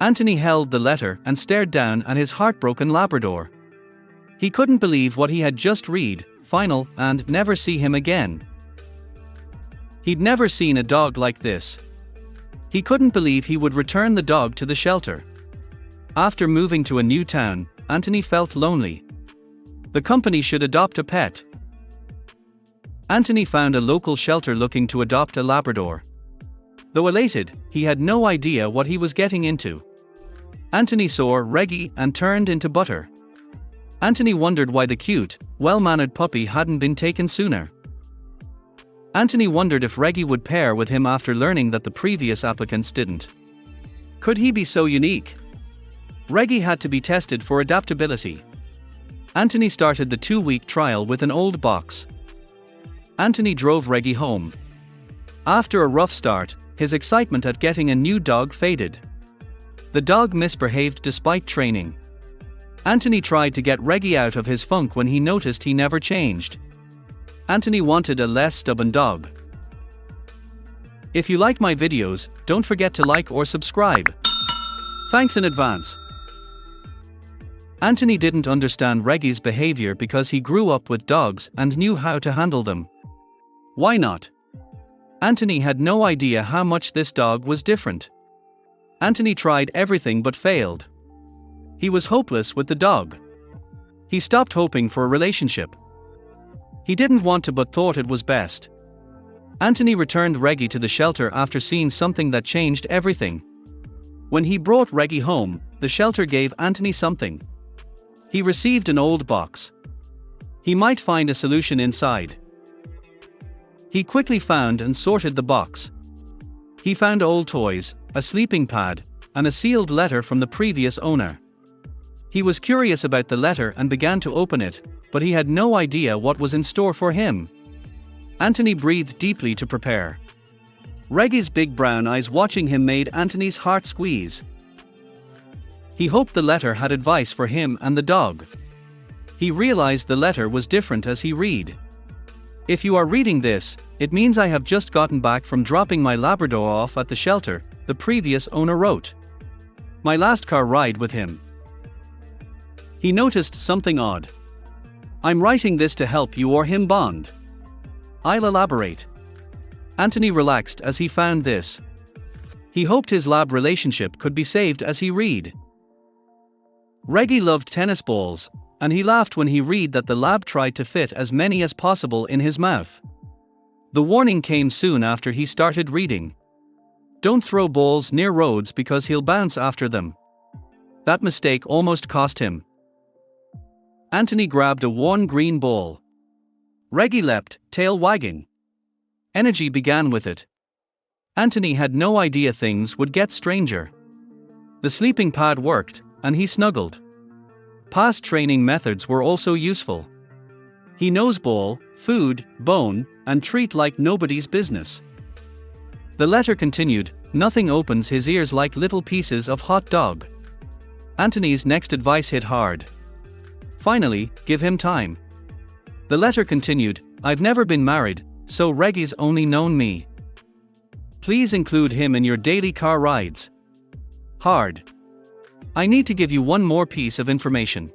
Antony held the letter and stared down at his heartbroken Labrador. He couldn't believe what he had just read, final, and never see him again. He'd never seen a dog like this. He couldn't believe he would return the dog to the shelter. After moving to a new town, Antony felt lonely. The company should adopt a pet. Antony found a local shelter looking to adopt a Labrador. Though elated, he had no idea what he was getting into. Antony saw Reggie and turned into butter. Antony wondered why the cute, well-mannered puppy hadn't been taken sooner. Antony wondered if Reggie would pair with him after learning that the previous applicants didn't. Could he be so unique? Reggie had to be tested for adaptability. Antony started the 2-week trial with an old box. Antony drove Reggie home. After a rough start, his excitement at getting a new dog faded. The dog misbehaved despite training. Antony tried to get Reggie out of his funk when he noticed he never changed. Antony wanted a less stubborn dog. If you like my videos, don't forget to like or subscribe. Thanks in advance. Antony didn't understand Reggie's behavior because he grew up with dogs and knew how to handle them. Why not? Antony had no idea how much this dog was different. Antony tried everything but failed. He was hopeless with the dog. He stopped hoping for a relationship. He didn't want to but thought it was best. Antony returned Reggie to the shelter after seeing something that changed everything. When he brought Reggie home, the shelter gave Antony something. He received an old box. He might find a solution inside. He quickly found and sorted the box. He found old toys, a sleeping pad, and a sealed letter from the previous owner. He was curious about the letter and began to open it, but he had no idea what was in store for him. Antony breathed deeply to prepare. Reggie's big brown eyes watching him made Antony's heart squeeze. He hoped the letter had advice for him and the dog. He realized the letter was different as he read. If you are reading this, it means I have just gotten back from dropping my Labrador off at the shelter, the previous owner wrote. My last car ride with him. He noticed something odd. I'm writing this to help you or him bond. I'll elaborate. Antony relaxed as he found this. He hoped his lab relationship could be saved as he read. Reggie loved tennis balls, and he laughed when he read that the lab tried to fit as many as possible in his mouth. The warning came soon after he started reading. Don't throw balls near roads because he'll bounce after them. That mistake almost cost him. Antony grabbed a worn green ball. Reggie leapt, tail wagging. Energy began with it. Antony had no idea things would get stranger. The sleeping pad worked, and he snuggled. Past training methods were also useful. He noseball, food, bone, and treat like nobody's business. The letter continued, nothing opens his ears like little pieces of hot dog. Antony's next advice hit hard. Finally, give him time. The letter continued, I've never been married, so Reggie's only known me. Please include him in your daily car rides. Hard. I need to give you one more piece of information.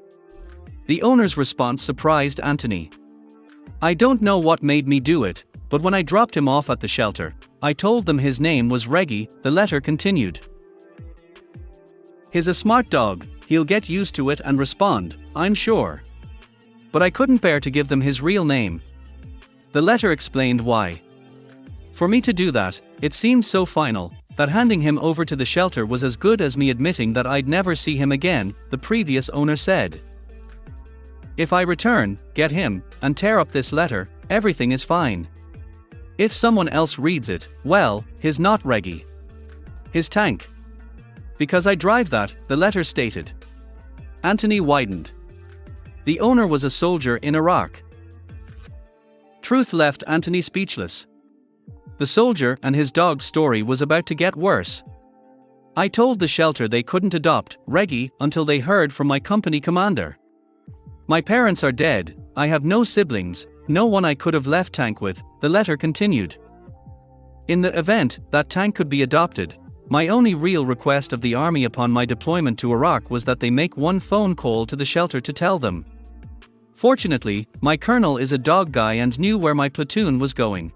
The owner's response surprised Antony. I don't know what made me do it, but when I dropped him off at the shelter, I told them his name was Reggie, the letter continued. He's a smart dog, he'll get used to it and respond, I'm sure. But I couldn't bear to give them his real name. The letter explained why. For me to do that, it seemed so final, that handing him over to the shelter was as good as me admitting that I'd never see him again, the previous owner said. If I return, get him, and tear up this letter, everything is fine. If someone else reads it, well, he's not Reggie. His tank. Because I drive that, the letter stated. Antony widened. The owner was a soldier in Iraq. Truth left Antony speechless. The soldier and his dog's story was about to get worse. I told the shelter they couldn't adopt Reggie until they heard from my company commander. My parents are dead, I have no siblings, no one I could have left tank with, the letter continued. In the event that tank could be adopted, My only real request of the army upon my deployment to Iraq was that they make one phone call to the shelter to tell them. Fortunately, my colonel is a dog guy and knew where my platoon was going.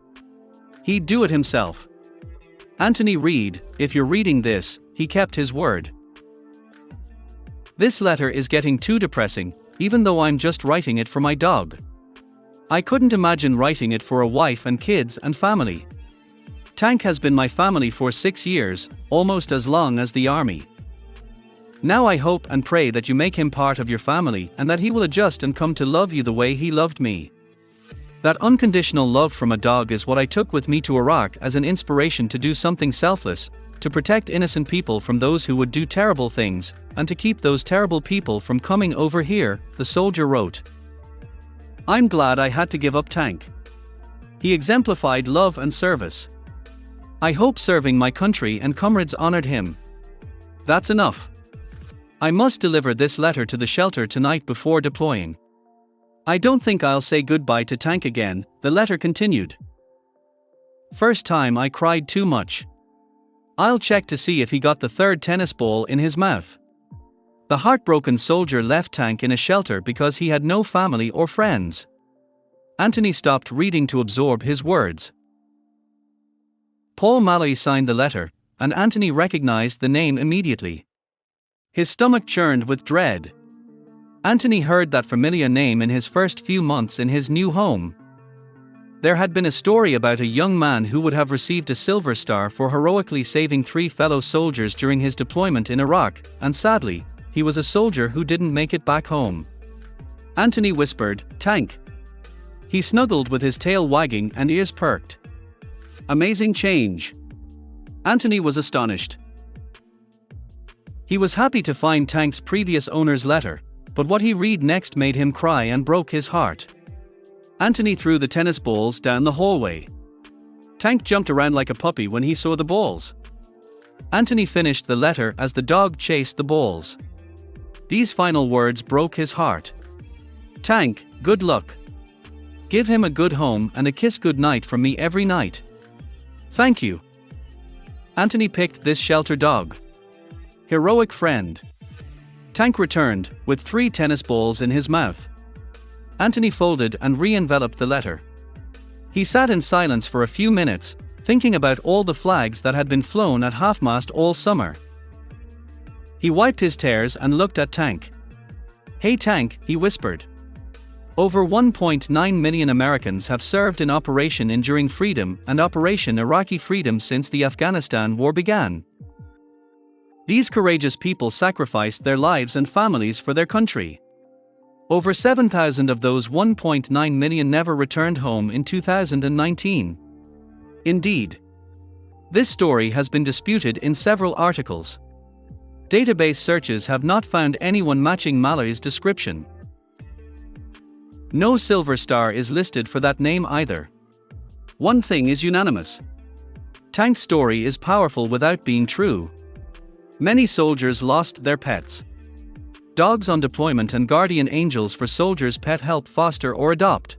He'd do it himself. Antony Reed, if you're reading this, he kept his word. This letter is getting too depressing, even though I'm just writing it for my dog. I couldn't imagine writing it for a wife and kids and family. Tank has been my family for 6 years, almost as long as the army. Now I hope and pray that you make him part of your family and that he will adjust and come to love you the way he loved me. That unconditional love from a dog is what I took with me to Iraq as an inspiration to do something selfless, to protect innocent people from those who would do terrible things, and to keep those terrible people from coming over here, the soldier wrote. I'm glad I had to give up Tank. He exemplified love and service. I hope serving my country and comrades honored him. That's enough. I must deliver this letter to the shelter tonight before deploying. I don't think I'll say goodbye to Tank again, the letter continued. First time I cried too much. I'll check to see if he got the third tennis ball in his mouth. The heartbroken soldier left Tank in a shelter because he had no family or friends. Antony stopped reading to absorb his words. Paul Malloy signed the letter, and Antony recognized the name immediately. His stomach churned with dread. Antony heard that familiar name in his first few months in his new home. There had been a story about a young man who would have received a Silver Star for heroically saving 3 fellow soldiers during his deployment in Iraq, and sadly, he was a soldier who didn't make it back home. Antony whispered, "Tank." He snuggled with his tail wagging and ears perked. Amazing change. Antony was astonished. He was happy to find Tank's previous owner's letter, but what he read next made him cry and broke his heart. Antony threw the tennis balls down the hallway. Tank jumped around like a puppy when he saw the balls. Antony finished the letter as the dog chased the balls. These final words broke his heart. Tank, good luck. Give him a good home and a kiss goodnight from me every night. Thank you. Antony picked this shelter dog. Heroic friend. Tank returned, with 3 tennis balls in his mouth. Antony folded and re-enveloped the letter. He sat in silence for a few minutes, thinking about all the flags that had been flown at half-mast all summer. He wiped his tears and looked at Tank. Hey Tank, he whispered. Over 1.9 million Americans have served in Operation Enduring Freedom and Operation Iraqi Freedom since the Afghanistan war began. These courageous people sacrificed their lives and families for their country. Over 7,000 of those 1.9 million never returned home in 2019. Indeed. This story has been disputed in several articles. Database searches have not found anyone matching Malloy's description. No Silver Star is listed for that name either. One thing is unanimous. Tank's story is powerful without being true. Many soldiers lost their pets. Dogs on deployment and guardian angels for soldiers' pet help foster or adopt.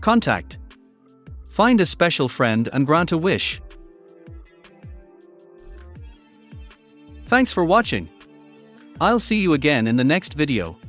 Contact. Find a special friend and grant a wish. Thanks for watching. I'll see you again in the next video.